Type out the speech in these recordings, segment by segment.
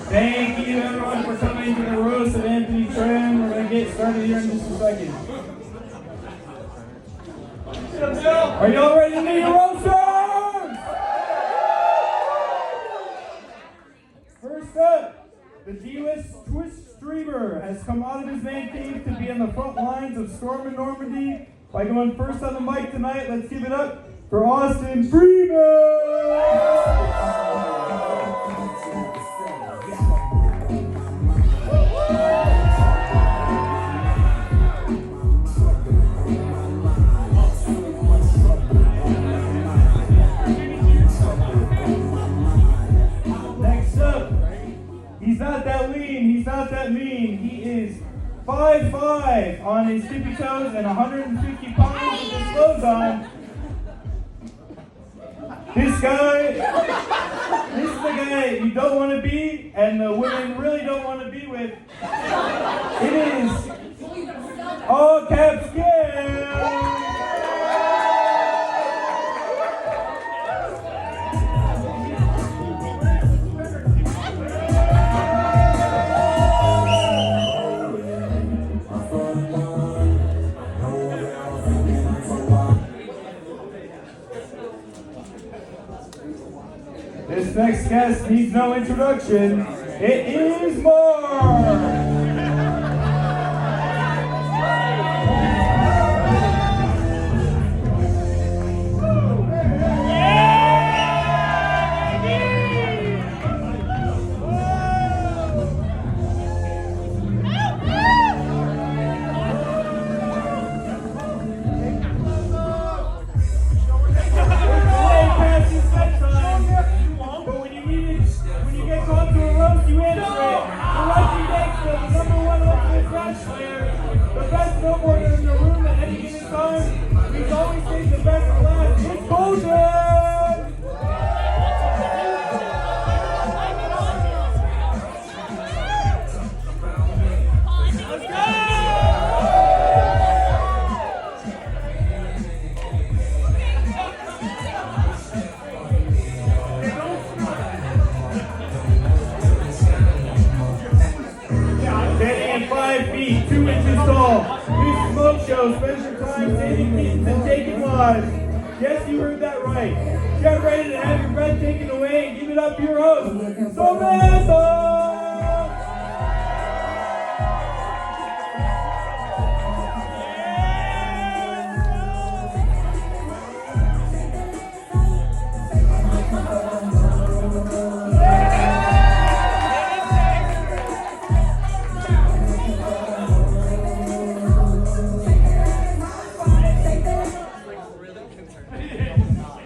Thank you everyone for coming to the roast of Anthony Takes. We're going to get started here in just a second. Are y'all ready to meet your roasters? First up, the D-list twist streamer has come out of his man cave to be on the front lines of Storm in Normandy by going first on the mic tonight. Let's give it up for Austin Freeman! He's not that lean, he's not that mean. He is 5'5" on his tippy toes and 150 pounds with his clothes on. This is the guy you don't want to be, and the women really don't want to be with. It is all caps Gil. This next guest needs no introduction. It is Mork! Spend your time saving kittens and taking lives. Yes, you heard that right. Get ready to have your breath taken away and give it up to your host, Samantha!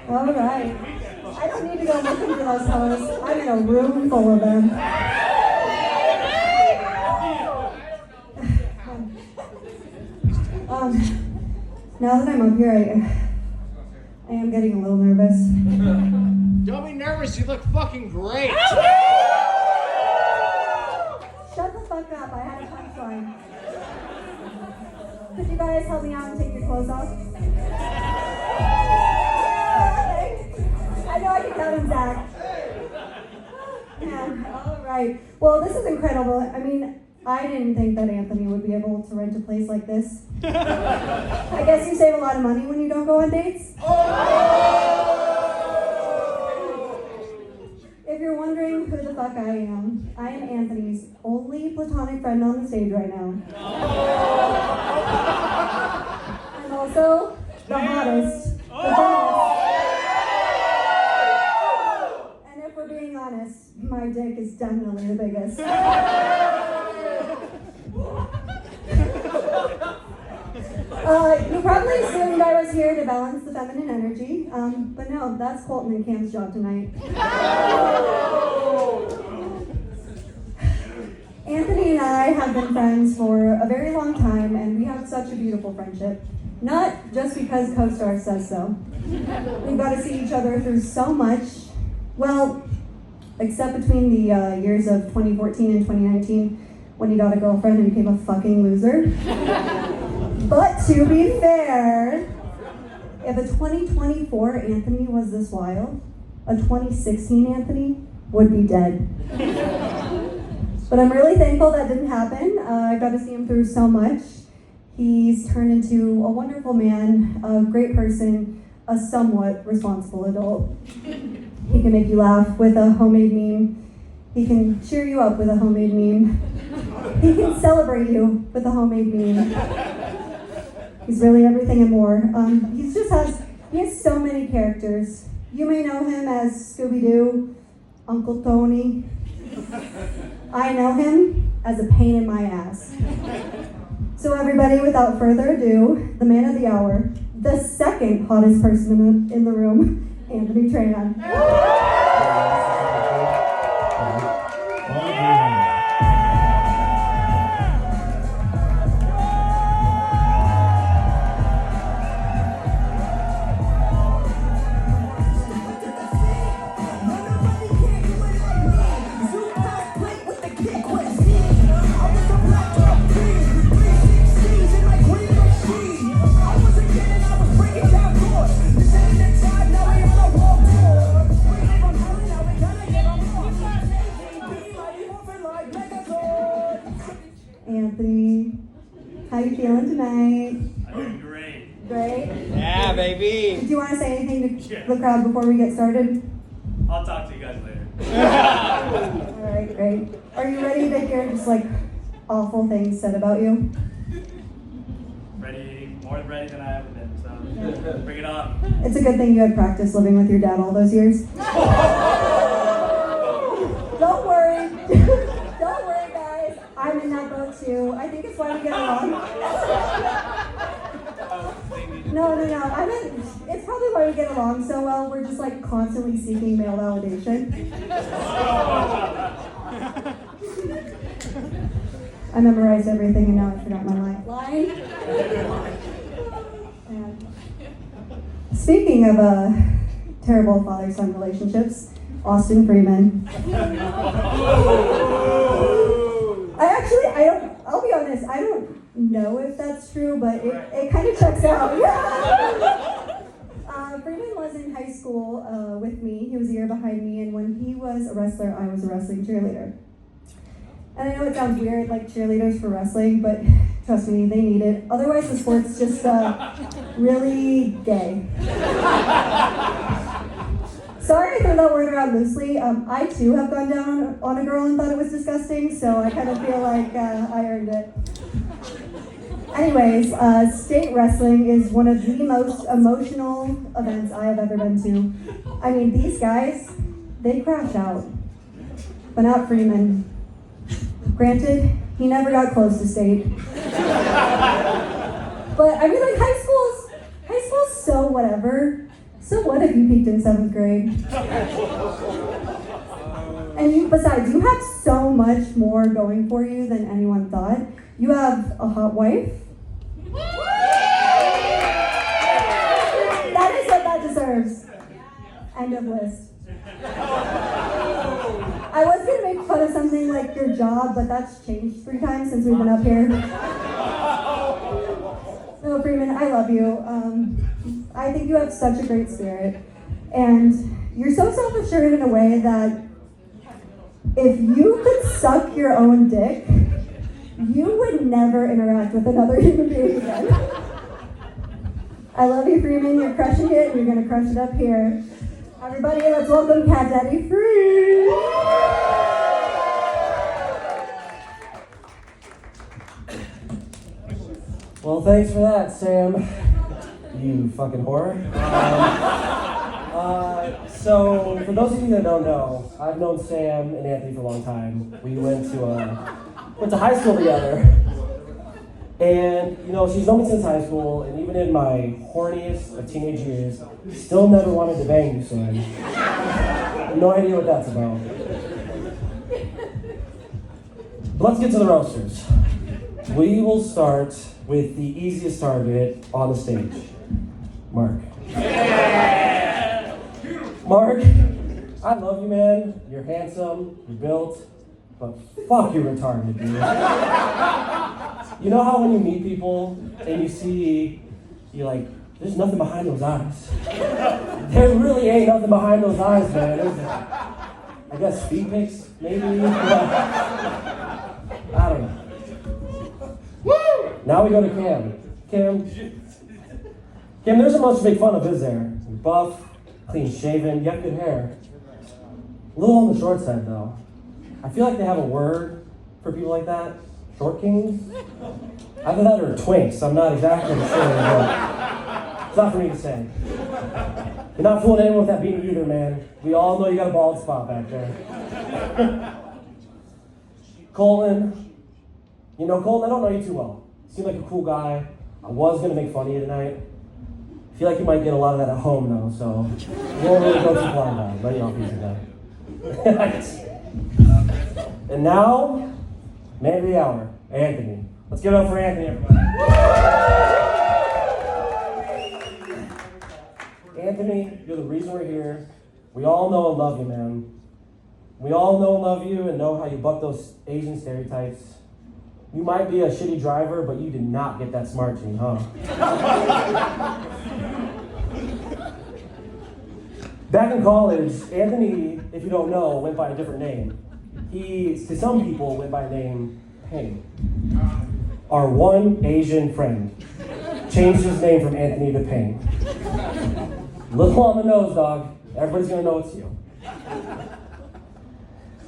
All right. I don't need to go looking for those hosts. I'm in a room full of them. Now that I'm up here, I am getting a little nervous. Don't be nervous, you look fucking great. Shut the fuck up, I had a punchline. Could you guys help me out and take your clothes off? I know I can count on Zach. Yeah, all right. Well, this is incredible. I mean, I didn't think that Anthony would be able to rent a place like this. I guess you save a lot of money when you don't go on dates. If you're wondering who the fuck I am Anthony's only platonic friend on the stage right now. I'm also the hottest, the funnest. And if we're being honest, my dick is definitely the biggest. You probably assumed I was here to balance the feminine energy, but no, that's Colten and Cam's job tonight. Anthony and I have been friends for a very long time, and we have such a beautiful friendship. Not just because co-star says so. We've got to see each other through so much. Well, except between the years of 2014 and 2019, when he got a girlfriend and became a fucking loser. But to be fair, if a 2024 Anthony was this wild, a 2016 Anthony would be dead. But I'm really thankful that didn't happen. I got to see him through so much. He's turned into a wonderful man, a great person, a somewhat responsible adult. He can make you laugh with a homemade meme. He can cheer you up with a homemade meme. He can celebrate you with a homemade meme. He's really everything and more. He has so many characters. You may know him as Scooby-Doo, Uncle Tony. I know him as a pain in my ass. So everybody, without further ado, the man of the hour, the second hottest person in the room, Anthony Takes. Anthony, how you feeling tonight? I'm doing great. Great? Yeah, baby. Do you want to say anything to the crowd before we get started? I'll talk to you guys later. All right, great. Are you ready to hear just like awful things said about you? Ready, more ready than I ever been, so bring it on. It's a good thing you had practice living with your dad all those years. Don't worry. Don't worry, guys. I'm in that boat too. I think it's why we get along. No. I meant it's probably why we get along so well. We're just like constantly seeking male validation. I memorized everything and now I forgot my line. And speaking of terrible father-son relationships, Austin Freeman. I'll be honest, I don't know if that's true, but it kind of checks out. Freeman was in high school with me. He was a year behind me, and when he was a wrestler, I was a wrestling cheerleader. And I know it sounds weird, like cheerleaders for wrestling, but trust me, they need it. Otherwise, the sport's just really gay. Sorry I threw that word around loosely. I too have gone down on a girl and thought it was disgusting, so I kind of feel like I earned it. Anyways, state wrestling is one of the most emotional events I have ever been to. I mean, these guys, they crash out, but not Freeman. Granted, he never got close to state. But I mean, like, high school's so whatever. So what if you peaked in 7th grade? And besides, you have so much more going for you than anyone thought. You have a hot wife. That is what that deserves. End of list. I was gonna make fun of something like your job, but that's changed 3 times since we've been up here. No, Freeman, I love you. I think you have such a great spirit. And you're so self-assured in a way that if you could suck your own dick, you would never interact with another human being again. I love you, Freeman. You're crushing it, and you're gonna crush it up here. Everybody, let's welcome Cat Daddy Free. Well, thanks for that, Sam. You fucking whore. So, for those of you that don't know, I've known Sam and Anthony for a long time. We went to high school together. And, you know, she's known me since high school, and even in my horniest of teenage years, still never wanted to bang you, Sam. No idea what that's about. But let's get to the roasters. We will start with the easiest target on the stage. Mark. Mark, I love you, man. You're handsome, you're built, but fuck, you're retarded, dude. You know how when you meet people and you're like, there's nothing behind those eyes. There really ain't nothing behind those eyes, man. I guess feet pics, maybe. Now we go to Cam. Cam, there isn't much to make fun of, is there? You're buff, clean shaven, you have good hair. A little on the short side, though. I feel like they have a word for people like that. Short kings? Either that or twinks. I'm not exactly sure, but it's not for me to say. You're not fooling anyone with that beanie either, man. We all know you got a bald spot back there. Colten. You know, Colten, I don't know you too well. You seem like a cool guy. I was going to make fun of you tonight. I feel like you might get a lot of that at home, though, so you won't really go too far now. Let you off easy, guy. And now, man of the hour, Anthony. Let's give it up for Anthony, everybody. Anthony, you're the reason we're here. We all know and love you, man. We all know and love you and know how you buck those Asian stereotypes. You might be a shitty driver, but you did not get that smart gene, huh? Back in college, Anthony, if you don't know, went by a different name. He, to some people, went by the name Peng. Our one Asian friend changed his name from Anthony to Peng. Little on the nose, dog. Everybody's gonna know it's you.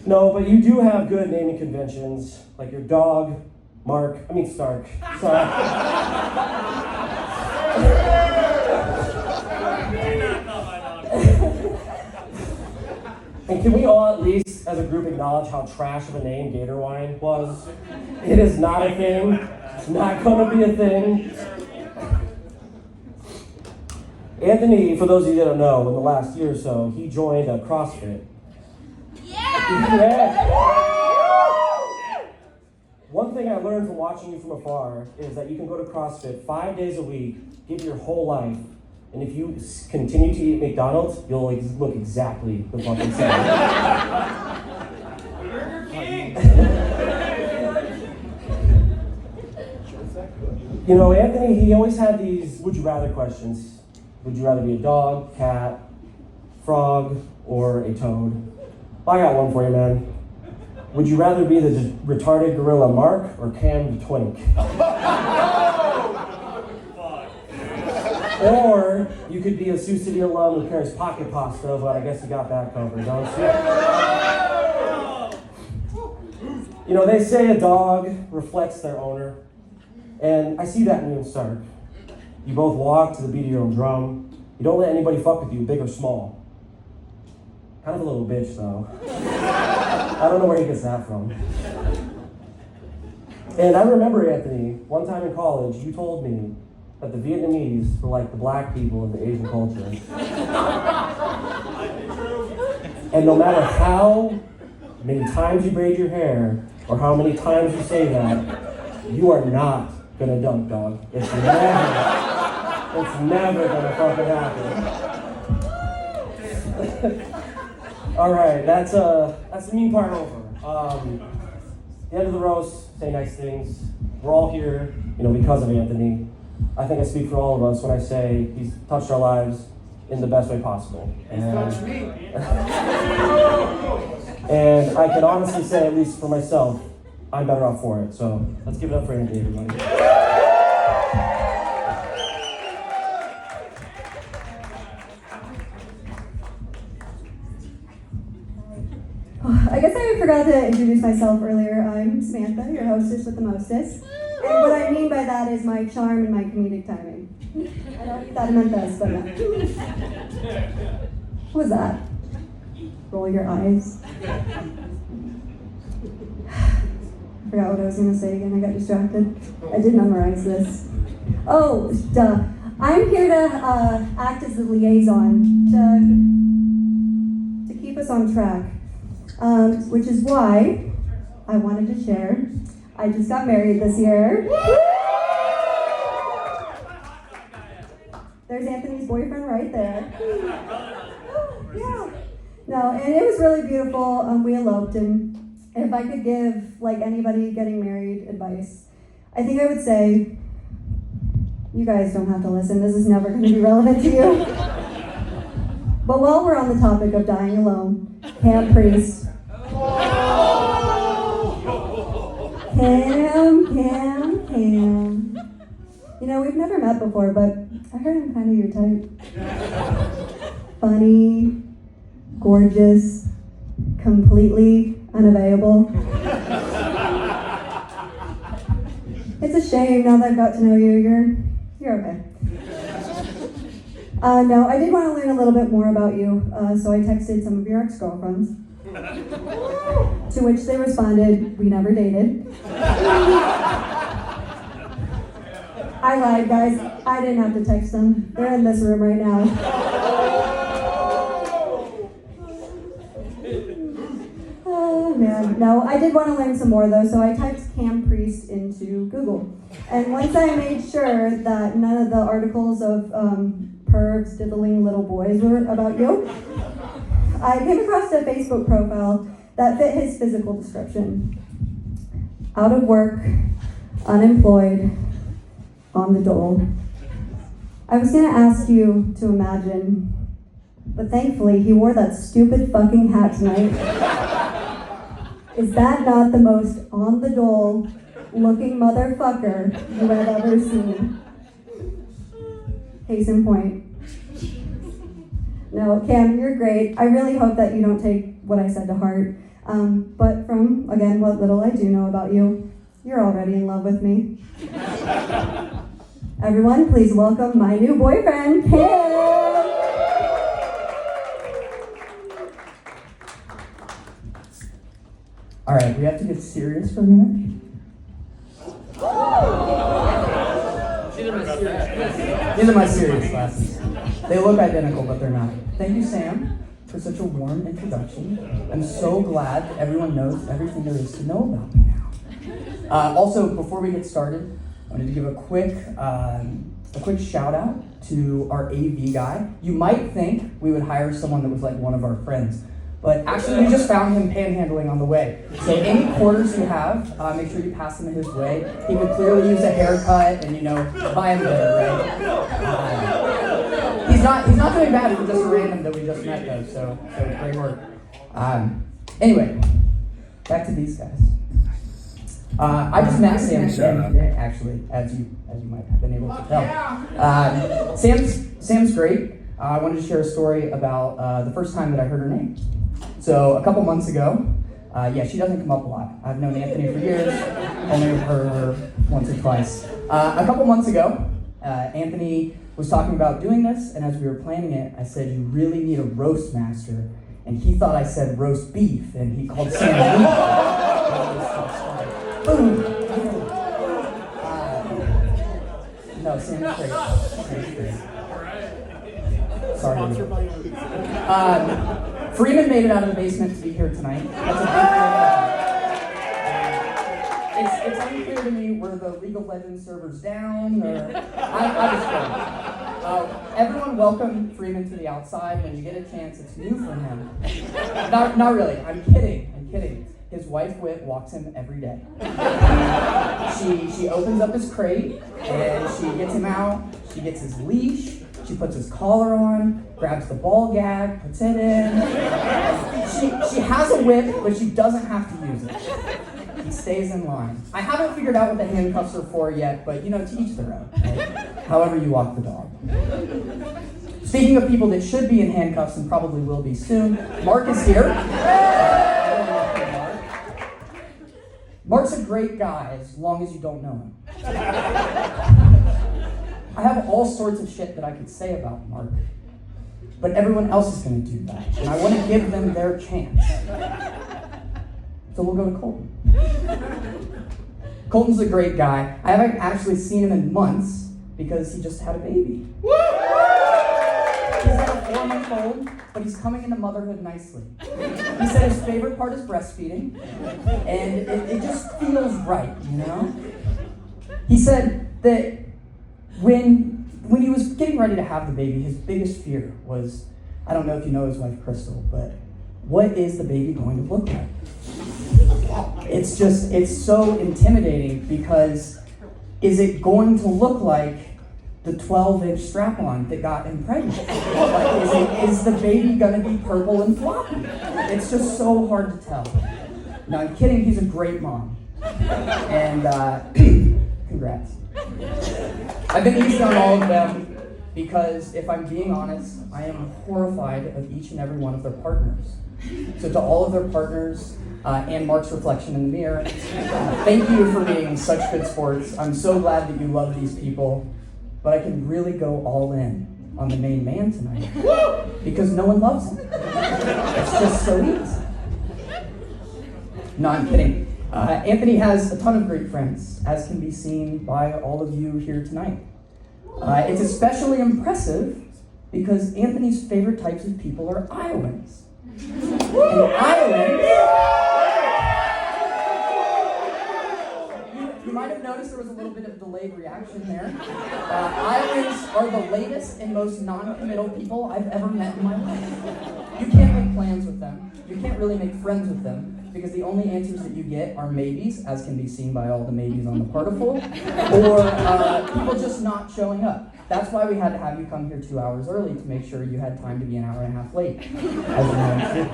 No, but you do have good naming conventions, like your dog, Stark. Sorry. And can we all at least, as a group, acknowledge how trash of a name Gator Wine was? It is not a thing. It's not gonna be a thing. Anthony, for those of you that don't know, in the last year or so, he joined a CrossFit. Yeah! One thing I learned from watching you from afar is that you can go to CrossFit 5 days a week, give your whole life, and if you continue to eat McDonald's, you'll look exactly the fucking same. You know, Anthony, he always had these would you rather questions. Would you rather be a dog, cat, frog, or a toad? Well, I got one for you, man. Would you rather be the retarded gorilla Mark or Cam the twink? Or you could be a Sioux City alum who carries pocket pasta, but I guess you got that covered, don't you? You know, they say a dog reflects their owner, and I see that in you and Stark. You both walk to the beat of your own drum. You don't let anybody fuck with you, big or small. Kind of a little bitch, though. I don't know where he gets that from. And I remember, Anthony, one time in college, you told me that the Vietnamese were like the black people of the Asian culture. And no matter how many times you braid your hair, or how many times you say that, you are not gonna dunk, dog. It's never gonna fucking happen. All right, that's the mean part over. The end of the roast, say nice things. We're all here, because of Anthony. I think I speak for all of us when I say he's touched our lives in the best way possible. He's touched me. And I can honestly say, at least for myself, I'm better off for it. So let's give it up for Anthony, everybody. I guess I forgot to introduce myself earlier. I'm Samantha, your hostess with the mostest. And what I mean by that is my charm and my comedic timing. I don't think that meant this, but no. What was that? Roll your eyes. Forgot what I was going to say again. I got distracted. I did memorize this. Oh, duh. I'm here to act as the liaison to keep us on track. Which is why I wanted to share. I just got married this year. There's Anthony's boyfriend right there. Yeah. No, and it was really beautiful. We eloped, and if I could give anybody getting married advice, I think I would say, you guys don't have to listen. This is never going to be relevant to you. But while we're on the topic of dying alone, Cam Priest. Cam. You know, we've never met before, but I heard I'm kind of your type. Funny, gorgeous, completely unavailable. It's a shame now that I've got to know you, you're okay. No, I did want to learn a little bit more about you, so I texted some of your ex-girlfriends. To which they responded, we never dated. I lied, guys. I didn't have to text them. They're in this room right now. Oh, man. No, I did want to learn some more, though, so I typed Cam Priest into Google. And once I made sure that none of the articles of pervs diddling little boys were about you, I came across a Facebook profile that fit his physical description. Out of work, unemployed, on the dole. I was gonna ask you to imagine, but thankfully he wore that stupid fucking hat tonight. Is that not the most on the dole looking motherfucker you have ever seen? Case in point. No, Cam, you're great. I really hope that you don't take what I said to heart. But from, again, what little I do know about you, you're already in love with me. Everyone, please welcome my new boyfriend, Cam! All right, we have to get serious for a minute. These are my serious glasses. They look identical, but they're not. Thank you, Sam, for such a warm introduction. I'm so glad that everyone knows everything there is to know about me now. Also, before we get started, I wanted to give a quick shout out to our AV guy. You might think we would hire someone that was like one of our friends, but actually we just found him panhandling on the way. So any quarters you have, make sure you pass them his way. He could clearly use a haircut and, buy him dinner, right? He's not doing bad. He's just a random that we just met though, so great work. Anyway, back to these guys. I just met Sam today, actually, as you might have been able to tell. Sam's great. I wanted to share a story about the first time that I heard her name. So a couple months ago, she doesn't come up a lot. I've known Anthony for years, only heard her once or twice. A couple months ago, Anthony was talking about doing this, and as we were planning it, I said, you really need a roast master. And he thought I said roast beef, and he called Sam beef. Boom! No, Sam's great. Sorry. Freeman made it out of the basement to be here tonight. That's a big deal. It's unclear to me, were the League of Legends servers down, or I was kidding. Everyone welcome Freeman to the outside when you get a chance. It's new for him. Not really. I'm kidding. His wife Whit walks him every day. She opens up his crate and she gets him out. She gets his leash. She puts his collar on, grabs the ball gag, puts it in. She has a whip, but she doesn't have to use it. He stays in line. I haven't figured out what the handcuffs are for yet, but to each their own. Right? However you walk the dog. Speaking of people that should be in handcuffs and probably will be soon, Mark is here. Mark's a great guy as long as you don't know him. I have all sorts of shit that I could say about Mark, but everyone else is going to do that, and I want to give them their chance. So we'll go to Colten. Colten's a great guy. I haven't actually seen him in months because he just had a baby. He's like a 4-month-old, but he's coming into motherhood nicely. He said his favorite part is breastfeeding, and it just feels right, He said that when he was getting ready to have the baby, his biggest fear was, I don't know if you know his wife Crystal, but what is the baby going to look like? It's so intimidating because is it going to look like the 12-inch strap-on that got him pregnant? Is the baby gonna be purple and floppy? It's just so hard to tell. No, I'm kidding, he's a great mom. And congrats. I've been easy on all of them because, if I'm being honest, I am horrified of each and every one of their partners. So to all of their partners, and Mark's reflection in the mirror, thank you for being such good sports. I'm so glad that you love these people, but I can really go all in on the main man tonight because no one loves him. It's just so easy. No, I'm kidding. Anthony has a ton of great friends, as can be seen by all of you here tonight. It's especially impressive because Anthony's favorite types of people are Iowans. And Iowans... You might have noticed there was a little bit of delayed reaction there. Iowans are the latest and most non-committal people I've ever met in my life. You can't make plans with them. You can't really make friends with them because the only answers that you get are maybes, as can be seen by all the maybes on the particle, or people just not showing up. That's why we had to have you come here 2 hours early to make sure you had time to be an hour and a half late. As you know.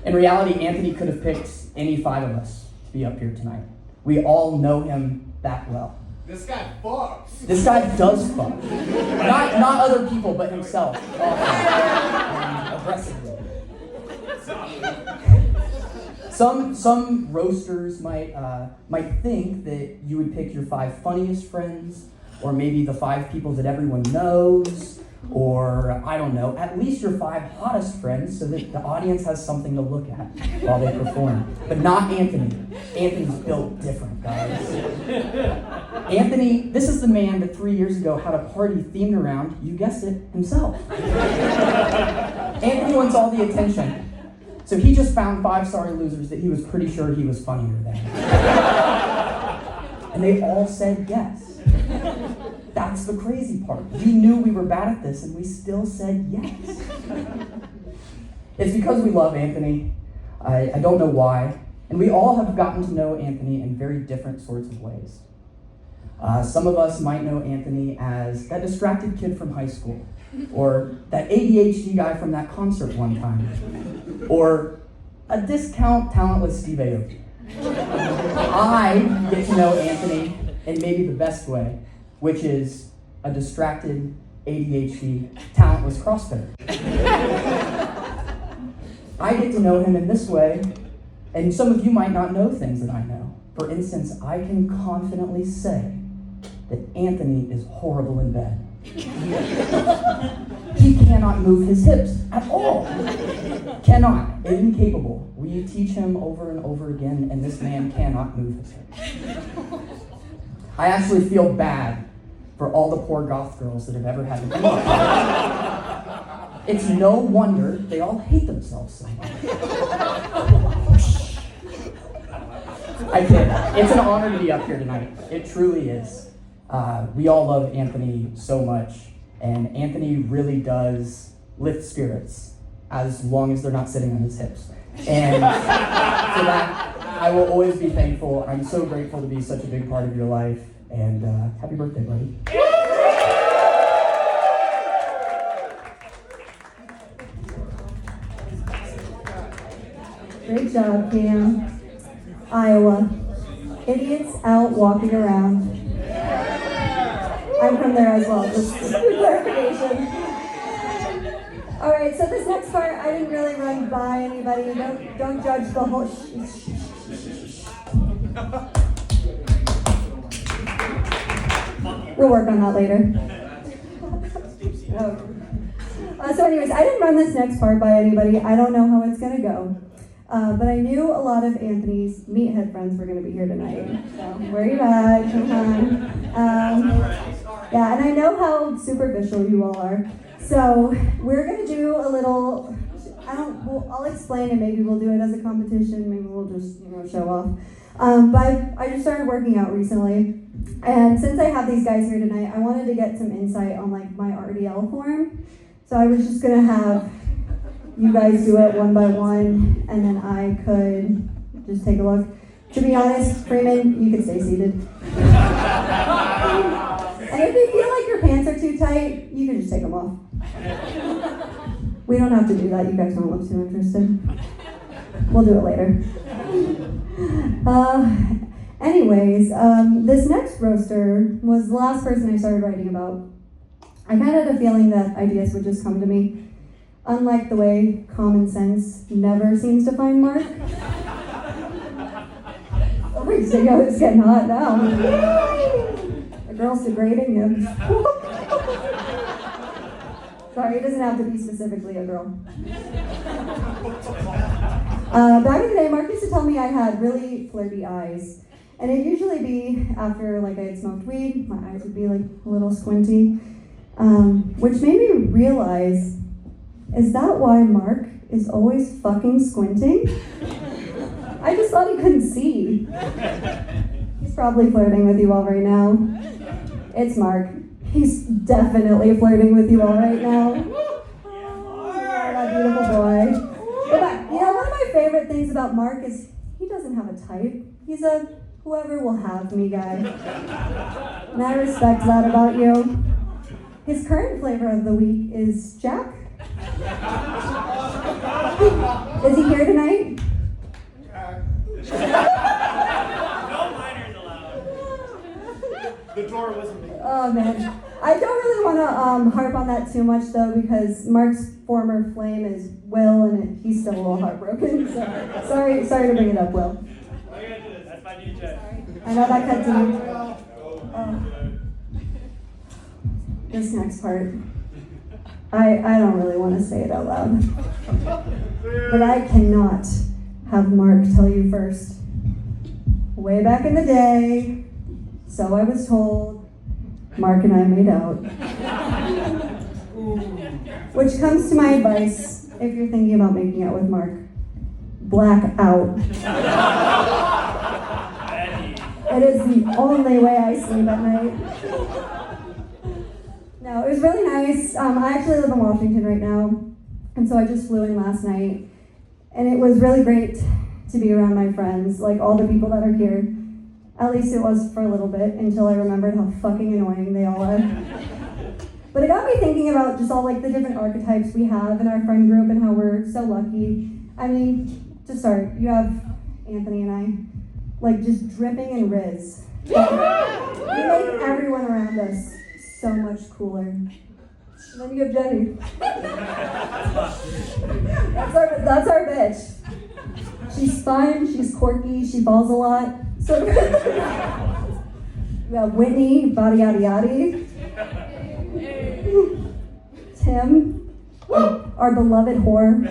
In reality, Anthony could have picked any 5 of us to be up here tonight. We all know him that well. This guy fucks. This guy does fuck. Not other people, but himself. Aggressively. Some roasters might think that you would pick your 5 funniest friends, or maybe the 5 people that everyone knows, or I don't know, at least your 5 hottest friends so that the audience has something to look at while they perform. But not Anthony. Anthony's built different, guys. Anthony, this is the man that 3 years ago had a party themed around, you guessed it, himself. Anthony wants all the attention. So he just found 5 sorry losers that he was pretty sure he was funnier than. And they all said yes. That's the crazy part. We knew we were bad at this and we still said yes. It's because we love Anthony. I don't know why. And we all have gotten to know Anthony in very different sorts of ways. Some of us might know Anthony as that distracted kid from high school, or that ADHD guy from that concert one time, or a discount talentless Steve Aoki. I get to know Anthony in maybe the best way, which is a distracted ADHD talentless CrossFitter. I get to know him in this way, and some of you might not know things that I know. For instance, I can confidently say that Anthony is horrible in bed. He cannot move his hips at all. Cannot. Incapable. We teach him over and over again, and this man cannot move his hips. I actually feel bad for all the poor goth girls that have ever had to do it. It's no wonder they all hate themselves so much. I kid. It's an honor to be up here tonight. It truly is. We all love Anthony so much, and Anthony really does lift spirits as long as they're not sitting on his hips. And for that, I will always be thankful. I'm so grateful to be such a big part of your life, and happy birthday, buddy. Great job, Cam. Iowa. Idiots out walking around. I'm from there as well, just for clarification. Alright, so this next part, I didn't really run by anybody. Don't judge the whole We'll work on that later. So anyways, I didn't run this next part by anybody. I don't know how it's gonna go. But I knew a lot of Anthony's meathead friends were going to be here tonight. So, where are you at? Come on. Yeah, and I know how superficial you all are. So, we're going to do a little, I'll explain and maybe we'll do it as a competition. Maybe we'll just, show off. But I just started working out recently. And since I have these guys here tonight, I wanted to get some insight on like my RDL form. So I was just going to have you guys do it one by one, and then I could just take a look. To be honest, Freeman, you can stay seated. And if you feel like your pants are too tight, you can just take them off. We don't have to do that. You guys don't look too interested. We'll do it later. Anyways, this next roaster was the last person I started writing about. I kind of had a feeling that ideas would just come to me, unlike the way common sense never seems to find Mark. Oh, it's getting hot now. The girl's degrading him. Sorry, it doesn't have to be specifically a girl. Back in the day, Mark used to tell me I had really flirty eyes. And it'd usually be after I had smoked weed, my eyes would be a little squinty. Which made me realize, is that why Mark is always fucking squinting? I just thought he couldn't see. He's probably flirting with you all right now. It's Mark. He's definitely flirting with you all right now. Oh, that beautiful boy. But, one of my favorite things about Mark is he doesn't have a type. He's a whoever will have me guy. And I respect that about you. His current flavor of the week is Jack. Is he here tonight? No minors allowed. The door wasn't big. Oh man. I don't really want to harp on that too much though, because Mark's former flame is Will, and he's still a little heartbroken. So sorry to bring it up, Will. I gotta do this. That's my DJ. I know that cut to you. This next part, I don't really want to say it out loud, but I cannot have Mark tell you first. Way back in the day, so I was told, Mark and I made out. Which comes to my advice if you're thinking about making out with Mark. Black out. It is the only way I sleep at night. No, it was really nice. I actually live in Washington right now, and so I just flew in last night. And it was really great to be around my friends, all the people that are here. At least it was for a little bit, until I remembered how fucking annoying they all are. But it got me thinking about just all the different archetypes we have in our friend group and how we're so lucky. I mean, to start, you have Anthony and I, just dripping in Riz. We make everyone around us so much cooler. And then you have Jenny. That's our bitch. She's fun, she's quirky, she falls a lot. So we have Whitney, body yaddy yaddy. Tim, our beloved whore.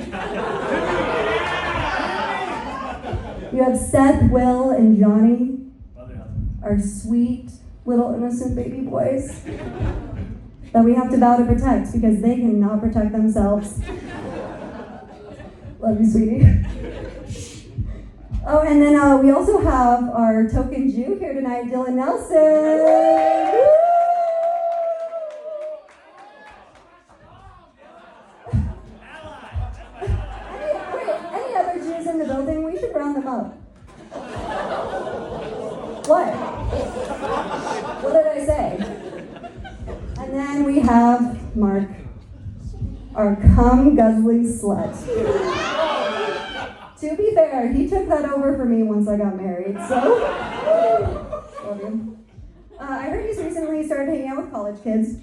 You have Seth, Will, and Johnny, our sweet little innocent baby boys that we have to vow to protect because they cannot protect themselves. Love you, sweetie. Oh, and then we also have our token Jew here tonight, Dylan Nelson. Any other Jews in the building? We should round them up. What? What did I say? And then we have Mark, our cum-guzzling slut. To be fair, he took that over for me once I got married, so love you. I heard he's recently started hanging out with college kids,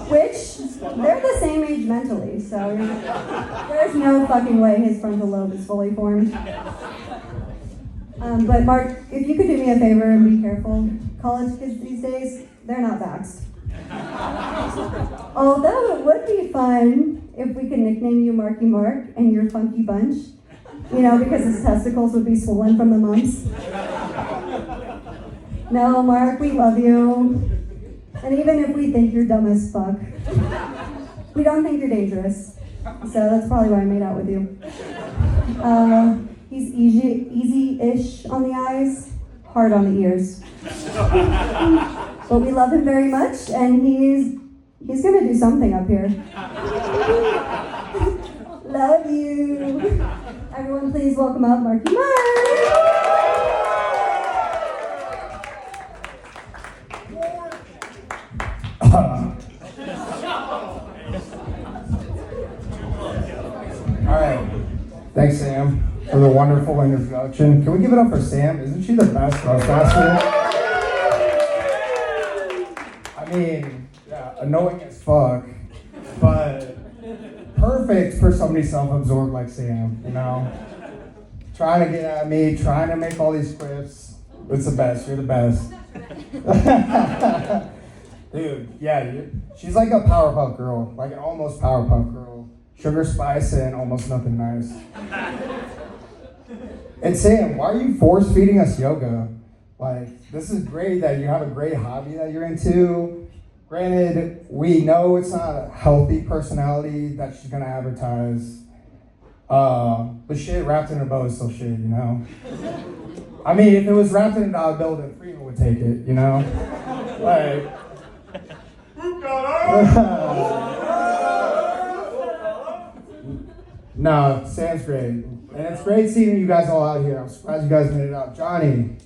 which they're the same age mentally, so there's no fucking way his frontal lobe is fully formed. But Mark, if you could do me a favor and be careful, college kids these days, they're not vaxxed. Although it would be fun if we could nickname you Marky Mark and your funky bunch, because his testicles would be swollen from the mumps. No, Mark, we love you. And even if we think you're dumb as fuck, we don't think you're dangerous. So that's probably why I made out with you. He's easy-ish on the eyes, hard on the ears. But we love him very much, and he's gonna do something up here. Love you. Everyone, please welcome up Marky Mark. All right. Thanks, Sam. for the wonderful introduction. Can we give it up for Sam? Isn't she the best Ghostmaster? I mean, yeah, annoying as fuck, but perfect for somebody self-absorbed like Sam, you know? Trying to get at me, trying to make all these quips. It's the best, you're the best. Dude, yeah, she's like a Powerpuff Girl, like an almost Powerpuff Girl. Sugar, spice, and almost nothing nice. And Sam, why are you force feeding us yoga? Like, this is great that you have a great hobby that you're into. Granted, we know it's not a healthy personality that she's gonna advertise. But shit wrapped in a bow is still shit, you know? I mean, if it was wrapped in a dollar bill, then Freeman would take it, you know? Like... No, Sam's great. And it's great seeing you guys all out here. I'm surprised you guys made it out. Johnny,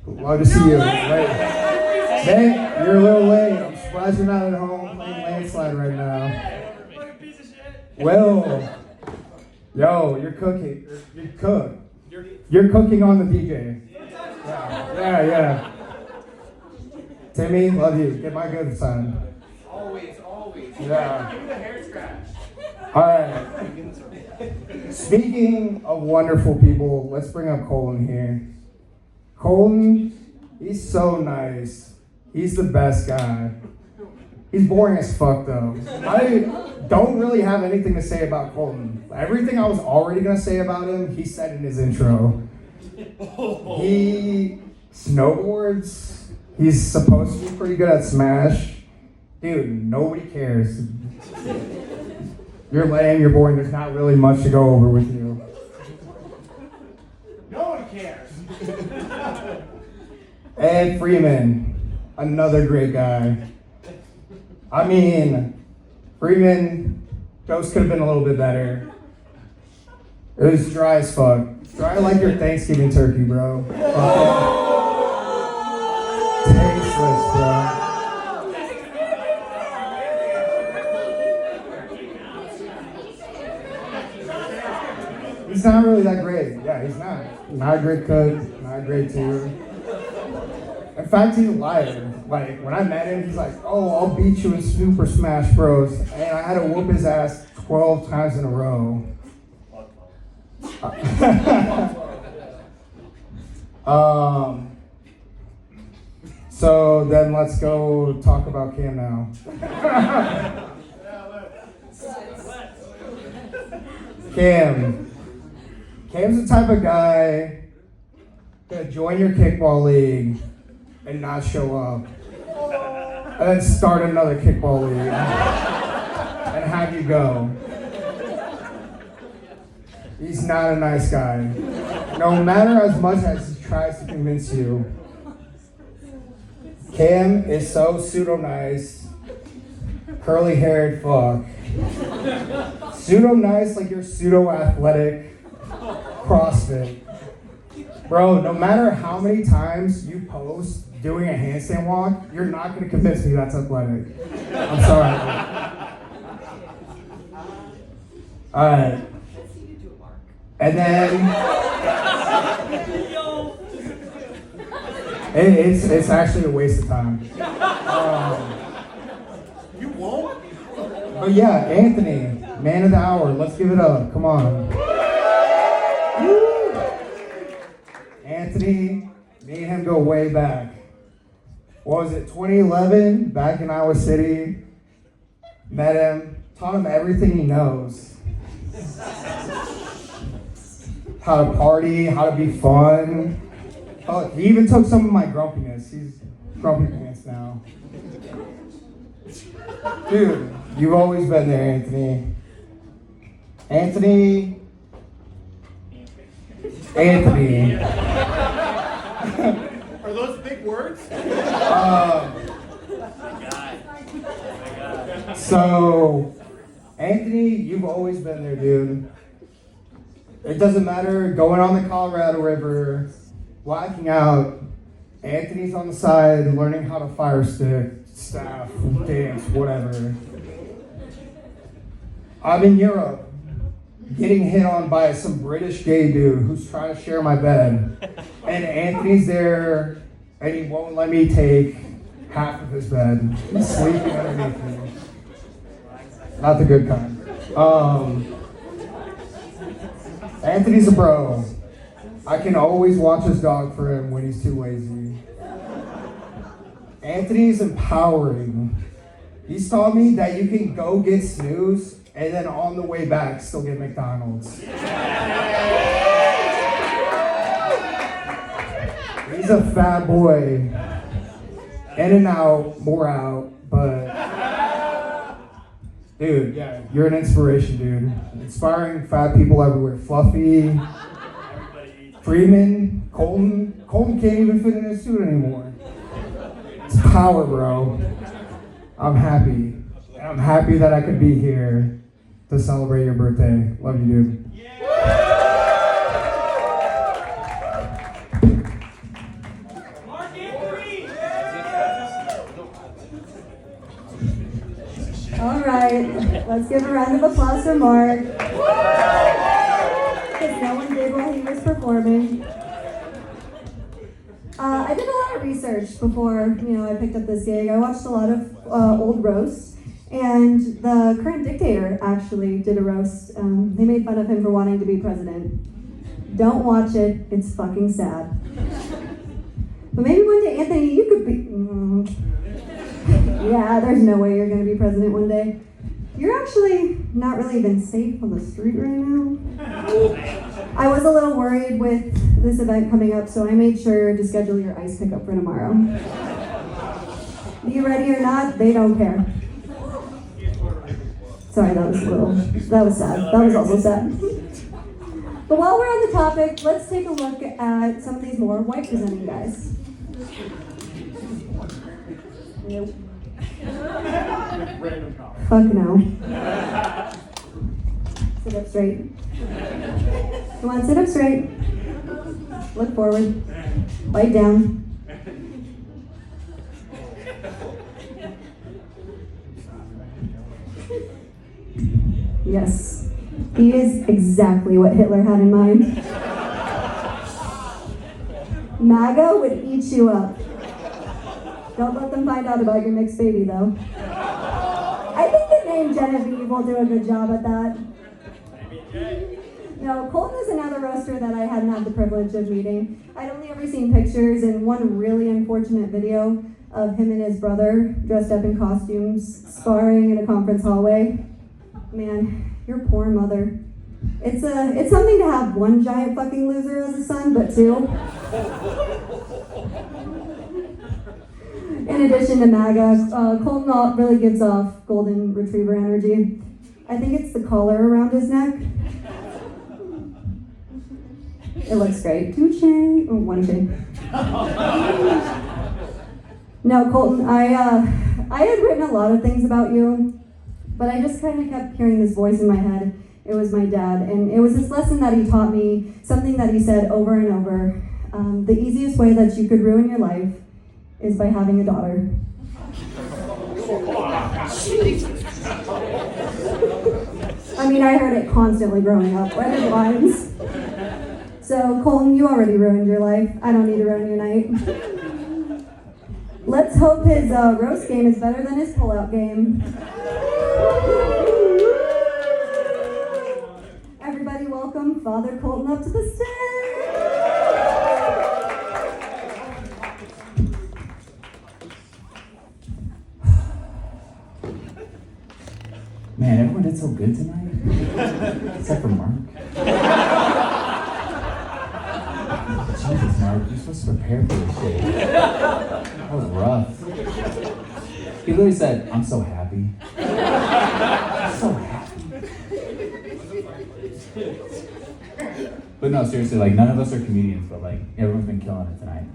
love to see you. Man, you're a little late. I'm surprised you're not at home playing Landslide right now. Will, yo, you're cooking. You cook. You're cooking on the DJ. Yeah. Timmy, love you. Get my good son. Always. Yeah. Give me the hair scratch. All right. Speaking of wonderful people, let's bring up Colten here. Colten, he's so nice. He's the best guy. He's boring as fuck though. I don't really have anything to say about Colten. Everything I was already gonna say about him, he said in his intro. He snowboards. He's supposed to be pretty good at Smash. Dude, nobody cares. You're lame, you're boring, there's not really much to go over with you. No one cares. And Freeman, another great guy. I mean, Freeman, Ghost could have been a little bit better. It was dry as fuck. Dry like your Thanksgiving turkey, bro. Tasteless, bro. He's not really that great. Yeah, he's not. Not a great cook, not a great tutor. In fact, he's a liar. Like, when I met him, he's like, oh, I'll beat you in Super Smash Bros. And I had to whoop his ass 12 times in a row. So then let's go talk about Cam now. Cam's the type of guy to join your kickball league and not show up. And then start another kickball league and have you go. He's not a nice guy. No matter as much as he tries to convince you. Cam is so pseudo-nice, curly-haired fuck. Pseudo-nice like you're pseudo-athletic CrossFit. Bro, no matter how many times you post doing a handstand walk, you're not going to convince me that's athletic. I'm sorry. Alright. And then... It's actually a waste of time. You won't? But yeah, Anthony, man of the hour. Let's give it up. Come on. Woo! Anthony, me and him go way back. What was it, 2011? Back in Iowa City. Met him, taught him everything he knows. How to party, how to be fun. Oh, he even took some of my grumpiness. He's grumpy pants now. Dude, you've always been there, Anthony. Anthony. Are those big words? So, Anthony, you've always been there, dude. It doesn't matter, going on the Colorado River, whacking out, Anthony's on the side, learning how to fire stick, staff, dance, whatever. I'm in Europe, getting hit on by some British gay dude who's trying to share my bed. And Anthony's there, and he won't let me take half of his bed. He's sleeping underneath me. Not the good kind. Anthony's a bro. I can always watch his dog for him when he's too lazy. Anthony's empowering. He's taught me that you can go get snooze and then on the way back still get McDonald's. He's a fat boy. In and out, more out, but dude, yeah, you're an inspiration, dude. Inspiring fat people everywhere. Fluffy, Freeman, Colten. Colten can't even fit in his suit anymore. It's power, bro. I'm happy. And I'm happy that I could be here to celebrate your birthday. Love you, dude. All right, let's give a round of applause for Mark. Because no one did while he was performing. I did a lot of research before, I picked up this gig. I watched a lot of old roasts, and the current dictator actually did a roast. They made fun of him for wanting to be president. Don't watch it, it's fucking sad. But maybe one day, Anthony, you could be... Yeah, there's no way you're gonna be president one day. You're actually not really even safe on the street right now. I was a little worried with this event coming up, so I made sure to schedule your ice pickup for tomorrow. You ready or not, they don't care. Sorry, that was sad. That was also sad. But while we're on the topic, let's take a look at some of these more white presenting guys. Nope. Fuck no. Sit up straight. Come on, sit up straight. Look forward. Bite down. Yes, he is exactly what Hitler had in mind. MAGA would eat you up. Don't let them find out about your mixed baby, though. I think the name Genevieve will do a good job at that. No, Colten is another roaster that I hadn't had the privilege of meeting. I'd only ever seen pictures and one really unfortunate video of him and his brother dressed up in costumes, sparring in a conference hallway. Man, your poor mother. It's something to have one giant fucking loser as a son, but two. In addition to MAGA, Colten really gives off golden retriever energy. I think it's the collar around his neck. It looks great. Two chain, oh, one chain. No, Colten, I had written a lot of things about you, but I just kind of kept hearing this voice in my head. It was my dad, and it was this lesson that he taught me, something that he said over and over. The easiest way that you could ruin your life is by having a daughter. I mean, I heard it constantly growing up, read his lines. So, Colten, you already ruined your life. I don't need to ruin your night. Let's hope his roast game is better than his pullout game. Everybody welcome Father Colten up to the stage. Man, everyone did so good tonight. Except for Mark. Jesus, Mark, you're supposed to prepare for this shit. That was rough. He literally said, I'm so happy. I'm so happy. But no, seriously, like, none of us are comedians, but, like, everyone's been killing it tonight.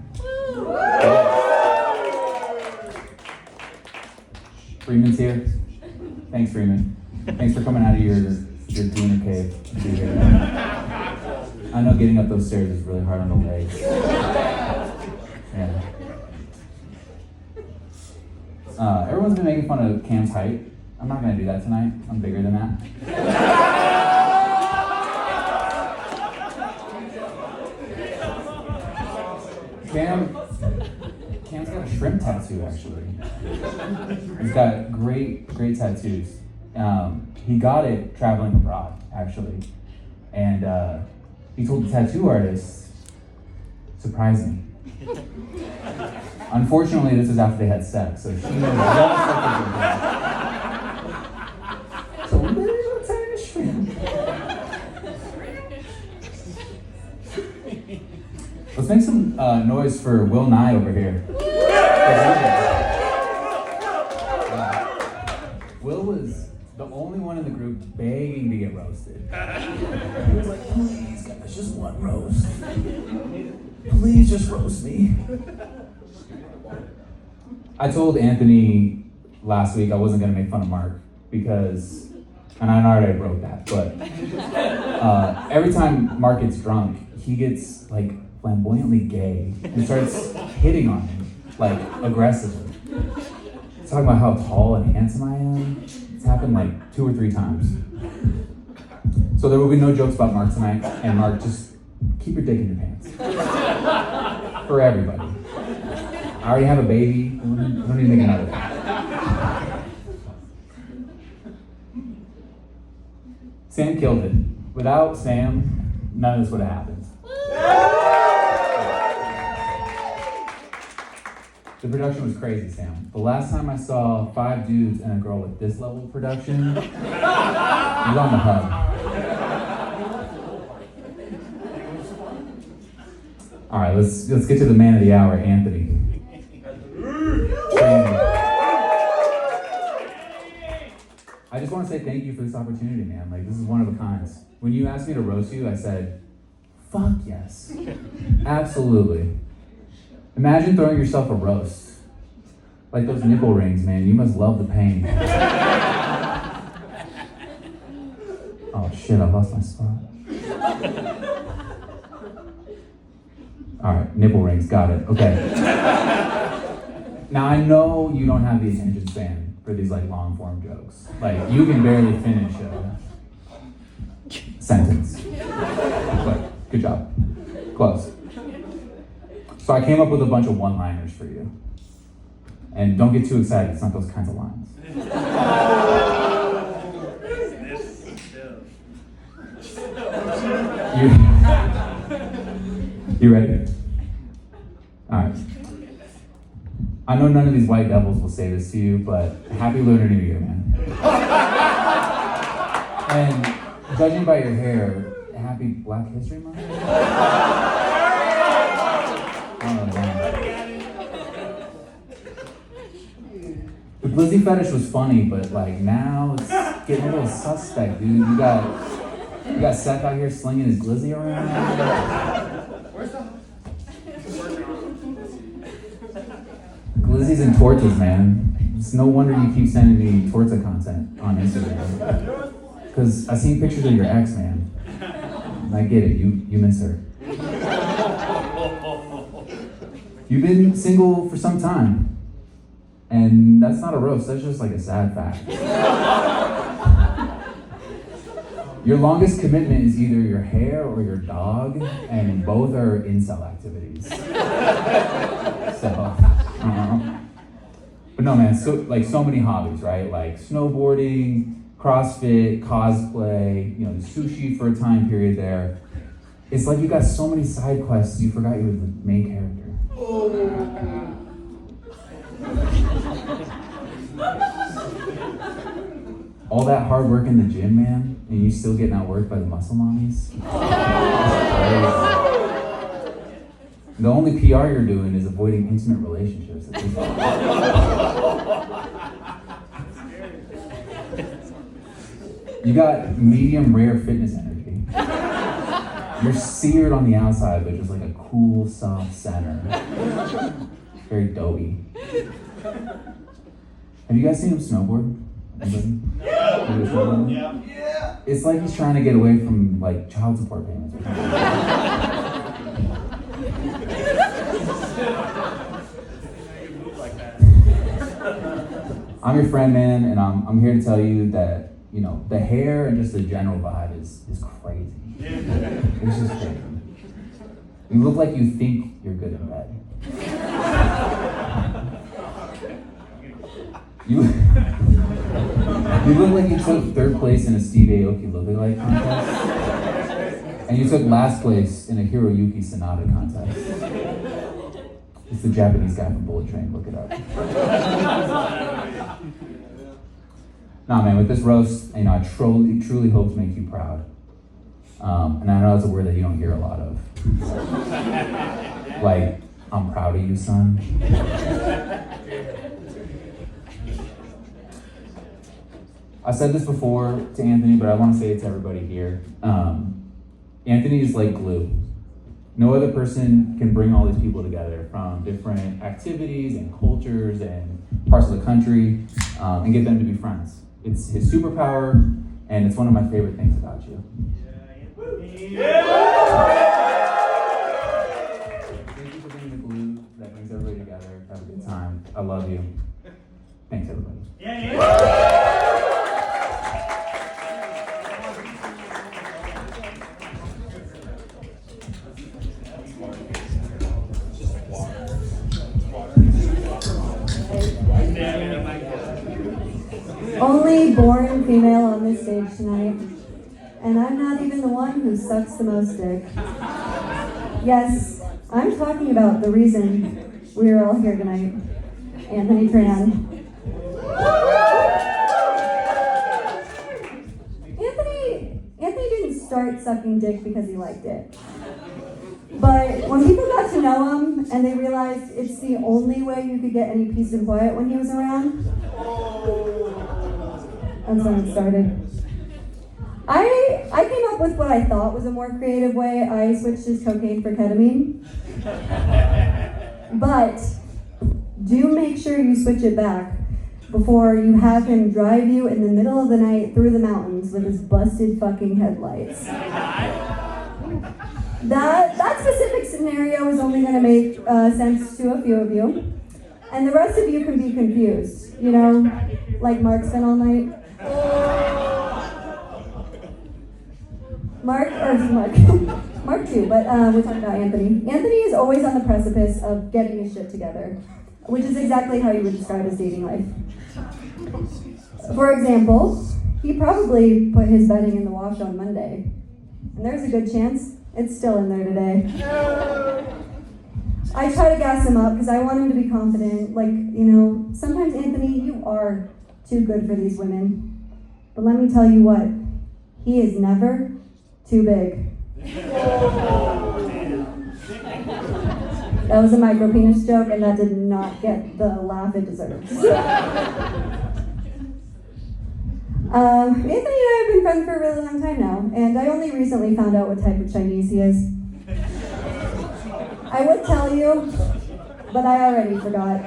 Freeman's here. Thanks, Freeman. Thanks for coming out of your demon cave to be here. I know getting up those stairs is really hard on the legs. Yeah. Everyone's been making fun of Cam's height. I'm not gonna do that tonight. I'm bigger than that. Cam's got a shrimp tattoo, actually. He's got great tattoos. He got it traveling abroad, actually. And he told the tattoo artist, surprise me. Unfortunately, this is after they had sex, so she knows just like they did. So we better go tie a shrimp. Let's make some noise for Will Nye over here. Will was the only one in the group begging to get roasted. He was like, please guys, just one roast. Please just roast me. I told Anthony last week I wasn't gonna make fun of Mark because, and I already broke that, but every time Mark gets drunk, he gets like flamboyantly gay and starts hitting on him, like aggressively. Talking about how tall and handsome I am. It's happened like 2 or 3 times. So there will be no jokes about Mark tonight, and Mark, just keep your dick in your pants. For everybody. I already have a baby, I don't need to make another one. Sam killed it. Without Sam, none of this would have happened. The production was crazy, Sam. The last time I saw 5 dudes and a girl with this level of production, it was on the hub. All right, let's get to the man of the hour, Anthony. I just want to say thank you for this opportunity, man. Like, this is one of a kind. When you asked me to roast you, I said, fuck yes. Absolutely. Imagine throwing yourself a roast. Like those nipple rings, man. You must love the pain. Oh shit, I lost my spot. All right, nipple rings, got it. Okay. Now I know you don't have the attention span for these like long form jokes. Like you can barely finish a sentence. But good job. Close. So I came up with a bunch of one-liners for you. And don't get too excited, it's not those kinds of lines. You ready? Alright. I know none of these white devils will say this to you, but happy Lunar New Year, man. And judging by your hair, happy Black History Month? The glizzy fetish was funny, but like now it's getting a little suspect, dude. You got Seth out here slinging his glizzy around. Glizzies and tortas, man. It's no wonder you keep sending me torta content on Instagram. Cause I seen pictures of your ex, man. And I get it, you miss her. You've been single for some time. And that's not a roast, that's just like a sad fact. Your longest commitment is either your hair or your dog, and both are incel activities. So, but no man, so many hobbies, right? Like snowboarding, CrossFit, cosplay, sushi for a time period there. It's like you got so many side quests, you forgot you were the main character. All that hard work in the gym, man, and you still getting outworked by the muscle mommies? The only PR you're doing is avoiding intimate relationships at this point. You got medium rare fitness energy. You're seared on the outside, but just like a cool, soft center. Very doughy. Have you guys seen him snowboard? Anybody? Yeah. It's like he's trying to get away from like child support payments or something. I'm your friend, man, and I'm here to tell you that the hair and just the general vibe is crazy. It's just crazy. You look like you think you're good in bed. You look like you took third place in a Steve Aoki lookalike contest. And you took last place in a Hiroyuki Sanada contest. It's the Japanese guy from Bullet Train, look it up. Nah, man, with this roast, I truly hope to make you proud. And I know it's a word that you don't hear a lot of. Like, I'm proud of you, son. I said this before to Anthony, but I want to say it to everybody here. Anthony is like glue. No other person can bring all these people together from different activities and cultures and parts of the country and get them to be friends. It's his superpower, and it's one of my favorite things about you. Thank you for being the glue that brings everybody together. Have a good time. I love you. Thanks, everybody. Only born female on this stage tonight, and I'm not even the one who sucks the most dick. Yes, I'm talking about the reason we're all here tonight, Anthony Tran. Anthony didn't start sucking dick because he liked it. But when people got to know him and they realized it's the only way you could get any peace and quiet when he was around, that's when it started. I came up with what I thought was a more creative way. I switched his cocaine for ketamine. But do make sure you switch it back before you have him drive you in the middle of the night through the mountains with his busted fucking headlights. That specific scenario is only going to make sense to a few of you. And the rest of you can be confused. You know, like Mark's been all night. Mark too, but we're talking about Anthony. Anthony is always on the precipice of getting his shit together, which is exactly how you would describe his dating life. For example, he probably put his bedding in the wash on Monday, and there's a good chance it's still in there today. I try to gas him up because I want him to be confident. Like, you know, sometimes, Anthony, you are too good for these women. But let me tell you what, he is never too big. That was a micro penis joke, and that did not get the laugh it deserves. Anthony and I have been friends for a really long time now, and I only recently found out what type of Chinese he is. I would tell you, but I already forgot.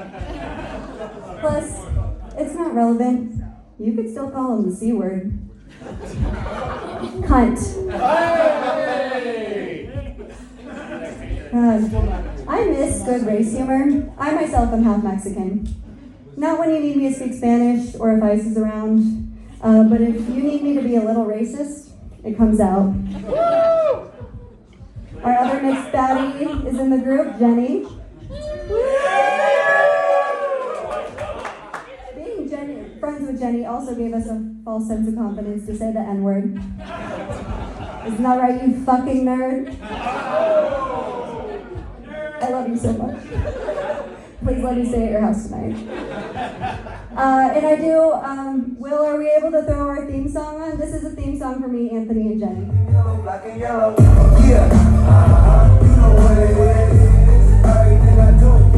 Plus, it's not relevant. You could still call him the C word. Cunt. I miss good race humor. I myself am half Mexican. Not when you need me to speak Spanish or if ICE is around, but if you need me to be a little racist, it comes out. Our other mixed baddie is in the group, Jenny. Being friends with Jenny also gave us a false sense of confidence to say the N-word. Isn't that right, you fucking nerd? I love you so much. Please let me stay at your house tonight. And I do, Will, are we able to throw our theme song on? This is a theme song for me, Anthony, and Jenny. Black and yellow, yeah. You know what it is. Everything I do it,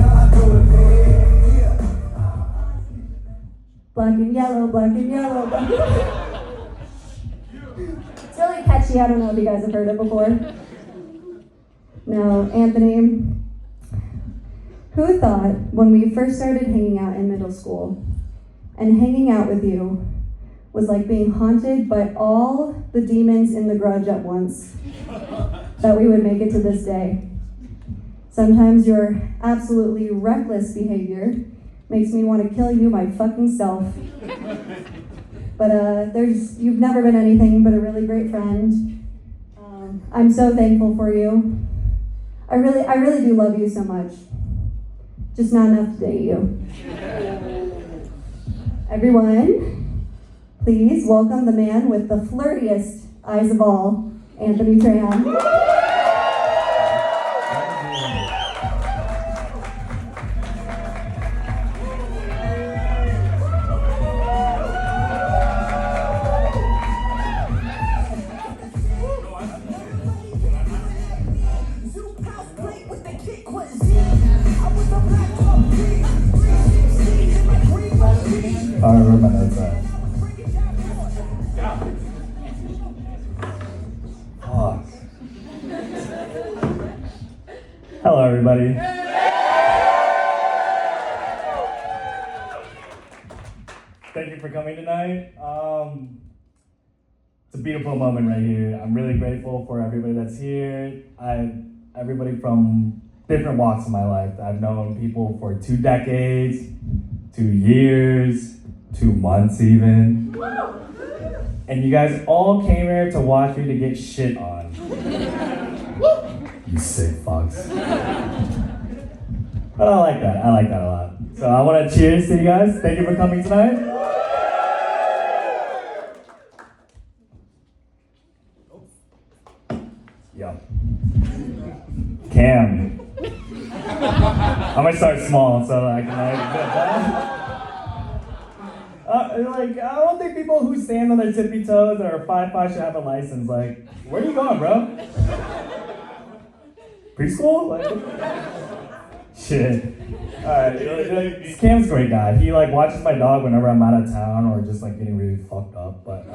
yeah. Black and yellow, black and yellow, black and yellow. It's really catchy. I don't know if you guys have heard it before. Now, Anthony, who thought when we first started hanging out in middle school and hanging out with you was like being haunted by all the demons in the grudge at once, that we would make it to this day? Sometimes your absolutely reckless behavior makes me want to kill you my fucking self. But you've never been anything but a really great friend. I'm so thankful for you. I really do love you so much. Just not enough to date you. Everyone, please welcome the man with the flirtiest eyes of all, Anthony Takes. I remember my notes at. Fuck. Hello, everybody. Thank you for coming tonight. It's a beautiful moment right here. I'm really grateful for everybody that's here. Everybody from different walks of my life. I've known people for 2 decades, 2 years, 2 months even. And you guys all came here to watch me to get shit on. You sick fucks. But I like that a lot. So I want to cheers to you guys. Thank you for coming tonight. Yo. Cam. I'm gonna start small so I can I don't think people who stand on their tippy toes or are 5'5" should have a license. Like, where are you going, bro? Preschool? Like, shit. Alright, Cam's a great guy. He like watches my dog whenever I'm out of town or just like getting really fucked up. But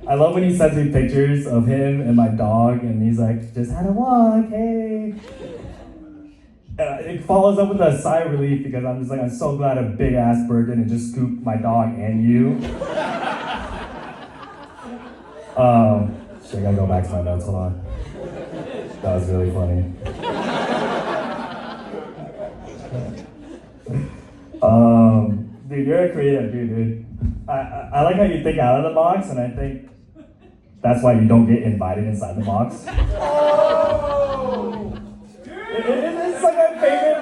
I love when he sends me pictures of him and my dog, and he's like, just had a walk, hey. It follows up with a sigh of relief because I'm just like, I'm so glad a big ass bird didn't just scoop my dog and you. Shit, I gotta go back to my notes, hold on. That was really funny. Dude, you're a creative dude. I like how you think out of the box, and I think that's why you don't get invited inside the box. Oh! It's like my favorite,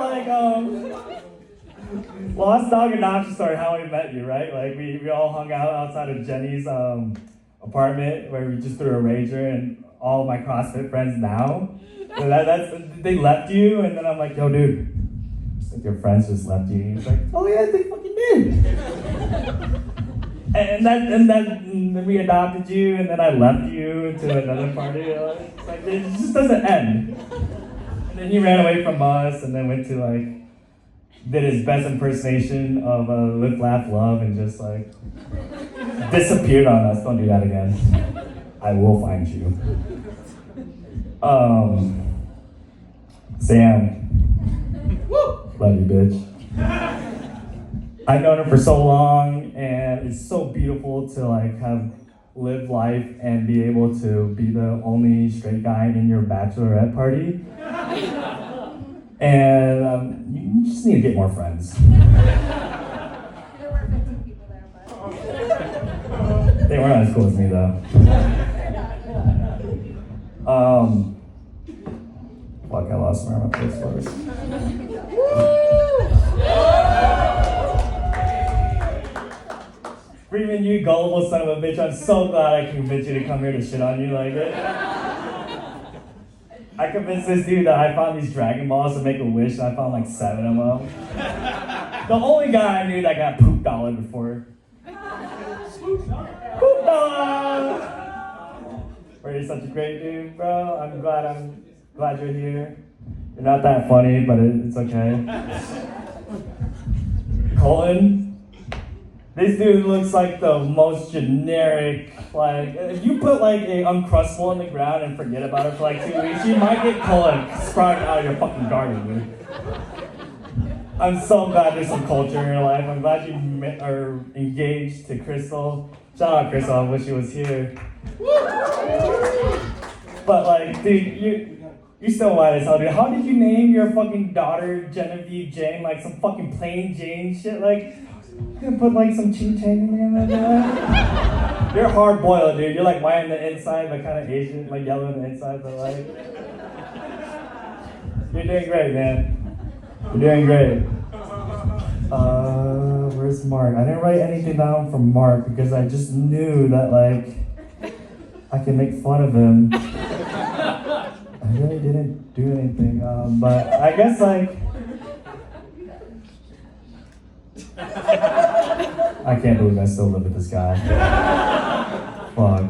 Lost Dog Adoption story, how we met you, right? Like, we all hung out outside of Jenny's apartment where we just threw a rager, and all of my CrossFit friends now, they left you, and then I'm like, yo, dude, like your friends just left you. And he's like, oh yeah, they fucking did. and then we adopted you, and then I left you to another party. It's like, it just doesn't end. And then he ran away from us, and then went to did his best impersonation of Live, Laugh, Love, and just disappeared on us. Don't do that again. I will find you. Sam. Love you, bitch. I've known her for so long, and it's so beautiful to have lived life and be able to be the only straight guy in your bachelorette party. And you just need to get more friends. They weren't as cool as me though. Fuck, I lost where my place was. Freeman, you gullible son of a bitch, I'm so glad I convinced you to come here to shit on you like that. I convinced this dude that I found these Dragon Balls to make a wish, and I found 7 of them. The only guy I knew that got pooped on before. Pooped on! Bro, you're such a great dude, bro. I'm glad you're here. You're not that funny, but it's okay. Colten. This dude looks like the most generic, if you put a Uncrustable in the ground and forget about it for 2 weeks, you might get colon sprouting out of your fucking garden, dude. I'm so glad there's some culture in your life. I'm glad you are engaged to Crystal. Shout out Crystal, I wish she was here. But dude, you're still white as hell, dude. How did you name your fucking daughter Genevieve Jane, some fucking plain Jane shit? You could put some ching chang in there. You're hard boiled, dude. You're white on the inside, but kind of Asian, yellow on the inside, but doing great, man. You're doing great. Where's Mark? I didn't write anything down from Mark because I just knew that, like, I can make fun of him. I really didn't do anything, but I guess, like, I can't believe I still live with this guy. Fuck.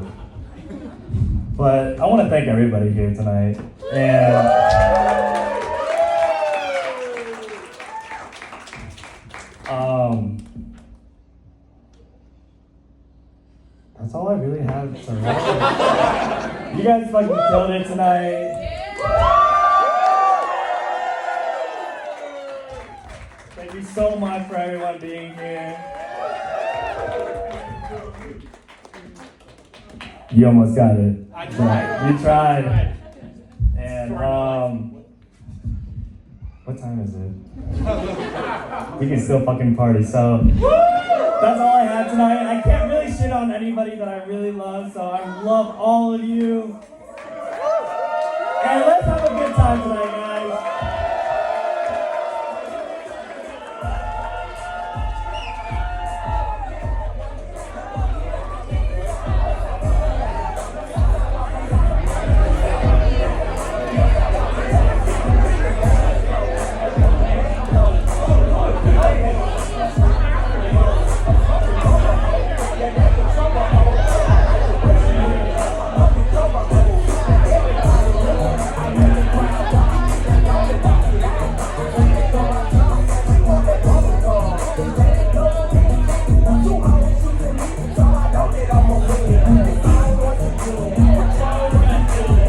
But I want to thank everybody here tonight, and that's all I really have to write. You guys fucking killed it tonight. Thank you so much for everyone being here. You almost got it. I tried. You tried. And what time is it? We can still fucking party. So that's all I had tonight. I can't really shit on anybody that I really love. So I love all of you. And let's have a good time tonight, guys.